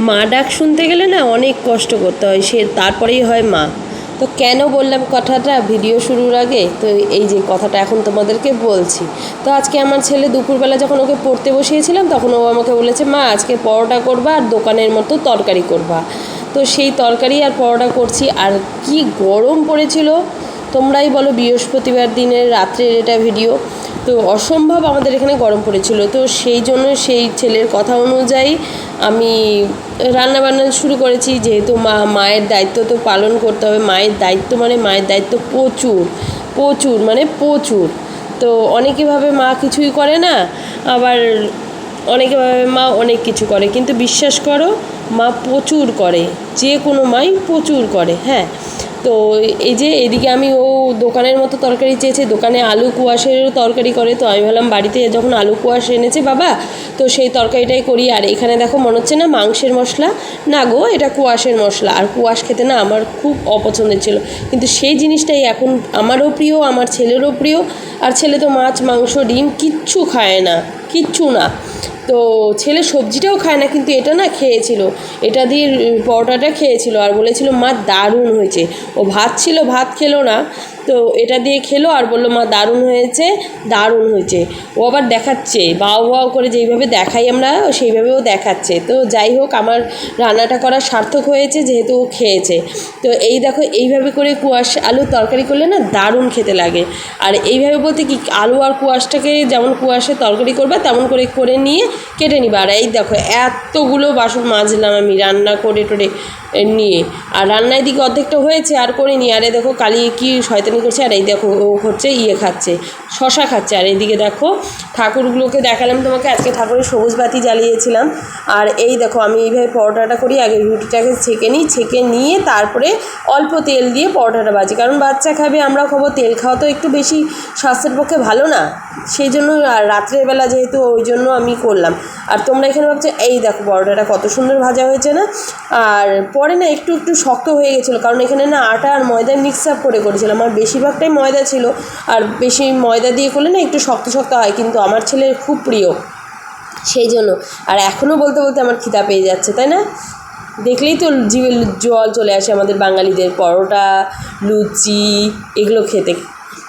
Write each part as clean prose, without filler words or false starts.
মা ডাক শুনতে গেলে না অনেক কষ্ট করতে হয়, সে তারপরেই হয় মা। তো কেন বললাম কথাটা ভিডিও শুরুর আগে, তো এই যে কথাটা এখন তোমাদেরকে বলছি। তো আজকে আমার ছেলে দুপুরবেলা যখন ওকে পড়তে বসিয়েছিলাম, তখন ও আমাকে বলেছে, মা আজকে পরোটা করবা আর দোকানের মতো তরকারি করবা। তো সেই তরকারি আর পরোটা করছি। আর কি গরম পড়েছিল, তোমরাই বলো। বৃহস্পতিবার দিনের রাত্রের এটা ভিডিও। তো অসম্ভব আমাদের এখানে গরম পড়েছিল। তো সেই জন্য সেই ছেলের কথা অনুযায়ী আমি রান্নাবান্না শুরু করেছি। যেহেতু মায়ের দায়িত্ব তো পালন করতে হবে। মায়ের দায়িত্ব মানে মায়ের দায়িত্ব প্রচুর প্রচুর মানে প্রচুর। তো অনেকে ভাবে মা কিছুই করে না, আবার অনেকে ভাবে মা অনেক কিছু করে, কিন্তু বিশ্বাস করো মা প্রচুর করে, যে কোনো মাই প্রচুর করে। হ্যাঁ, তো এই যে এদিকে আমি ও দোকানের মতো তরকারি চেয়েছে, দোকানে আলু কুয়াশেরও তরকারি করে। তো আমি ভাবলাম বাড়িতে যখন আলু কুয়াশ এনেছে বাবা, তো সেই তরকারিটাই করি। আর এখানে দেখো মনে হচ্ছে না মাংসের মশলা, না গো এটা কুয়াশের মশলা। আর কুয়াশ খেতে না আমার খুব অপছন্দের ছিল, কিন্তু সেই জিনিসটাই এখন আমারও প্রিয়, আমার ছেলেরও প্রিয়। আর ছেলে তো মাছ মাংস ডিম কিচ্ছু খায় না, কিচ্ছু না। তো ছেলে সবজিটাও খায় না, কিন্তু এটা না খেয়েছিল, এটা দিয়ে পরোটাটা খেয়েছিল আর বলেছিল মা দারুণ হয়েছে। ও ভাত ছিল, ভাত খেলো না, তো এটা দিয়ে খেলো আর বললো মা দারুণ হয়েছে, দারুণ হয়েছে। ও আবার দেখাচ্ছে বাও বাও করে, যেইভাবে দেখাই আমরা সেইভাবেও দেখাচ্ছে। তো যাই হোক, আমার রান্নাটা করা সার্থক হয়েছে যেহেতু ও খেয়েছে। তো এই দেখো এইভাবে করে কুয়াশ আলু তরকারি করলে না দারুণ খেতে লাগে। আর এইভাবে বলতে কি, আলু আর কুয়াশটাকে যেমন কুয়াশের তরকারি করবে তেমন করে করে নিয়ে কেটে নিবা। আর এই দেখো এতগুলো বাসন মাজলাম আমি রান্না করে টোরে নিয়ে। আর রান্নার দিকে অর্ধেকটা হয়েছে আর করিনি। আর এই দেখো কালি কি শয়তানি করছে। আর এই দেখো ও হচ্ছে খাচ্ছে, শশা খাচ্ছে। আর এইদিকে দেখো ঠাকুরগুলোকে দেখালাম তোমাকে, আজকে ঠাকুরের সবুজ বাতি জ্বালিয়েছিলাম। আর এই দেখো আমি এইভাবে পরোটাটা করি, আগে রুটিটাকে ছেঁকে নিই, ছেঁকে নিয়ে তারপরে অল্প তেল দিয়ে পরোটাটা ভাজি, কারণ বাচ্চা খাবে আমরাও খাবো। তেল খাওয়া তো একটু বেশি স্বাস্থ্যের পক্ষে ভালো না, সেই জন্য। আর রাত্রেবেলা যেহেতু ওই জন্য আমি করলাম। আর তোমরা এখানে ভাবছো এই দেখো পরোটাটা কত সুন্দর ভাজা হয়েছে না। আর পরে না একটু একটু শক্ত হয়ে গেছিলো, কারণ এখানে না আটা আর ময়দা মিক্স আপ করে করেছিলাম। আর বেশিরভাগটাই ময়দা ছিল, আর বেশি ময়দা দিয়ে করলে না একটু শক্ত শক্ত হয়, কিন্তু আমার ছেলের খুব প্রিয়, সেই জন্য। আর এখনও বলতে বলতে আমার খিদা পেয়ে যাচ্ছে, তাই না? দেখলেই তো জিভে জল চলে আসে আমাদের বাঙালিদের, পরোটা লুচি এগুলো খেতে,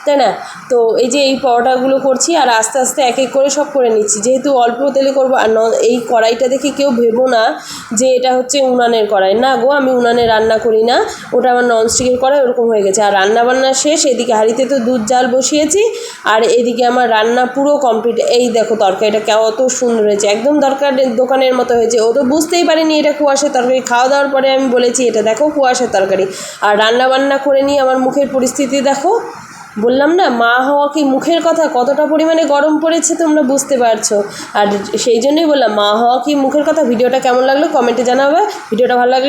তাই না? তো এই যে এই পরোটাগুলো করছি আর আস্তে আস্তে এক এক করে সব করে নিচ্ছি, যেহেতু অল্প তেলে করবো। আর এই কড়াইটা দেখে কেউ ভেবো না যে এটা হচ্ছে উনানের কড়াই, না গো, আমি উনানে রান্না করি না, ওটা আমার ননস্টিকের কড়াই, ওরকম হয়ে গেছে। আর রান্নাবান্না শেষ, এদিকে হাঁড়িতে তো দুধ জাল বসিয়েছি, আর এদিকে আমার রান্না পুরো কমপ্লিট। এই দেখো তরকারিটা কত সুন্দর হয়েছে, একদম দোকানের মতো হয়েছে। ও তো বুঝতেই পারিনি এটা কুয়াশের তরকারি, খাওয়া দাওয়ার পরে আমি বলেছি এটা দেখো কুয়াশের তরকারি। আর রান্নাবান্না করে নিয়ে আমার মুখের পরিস্থিতি দেখো, বললাম না মা হওয়া কি মুখের কথা, কতটা পরিমাণে গরম পড়েছে তোমরা বুঝতে পারছো। আর সেই জন্যই বললাম মা হওয়া কি মুখের কথা। ভিডিওটা কেমন লাগলো কমেন্টে জানাবে, ভিডিওটা ভালো লাগলে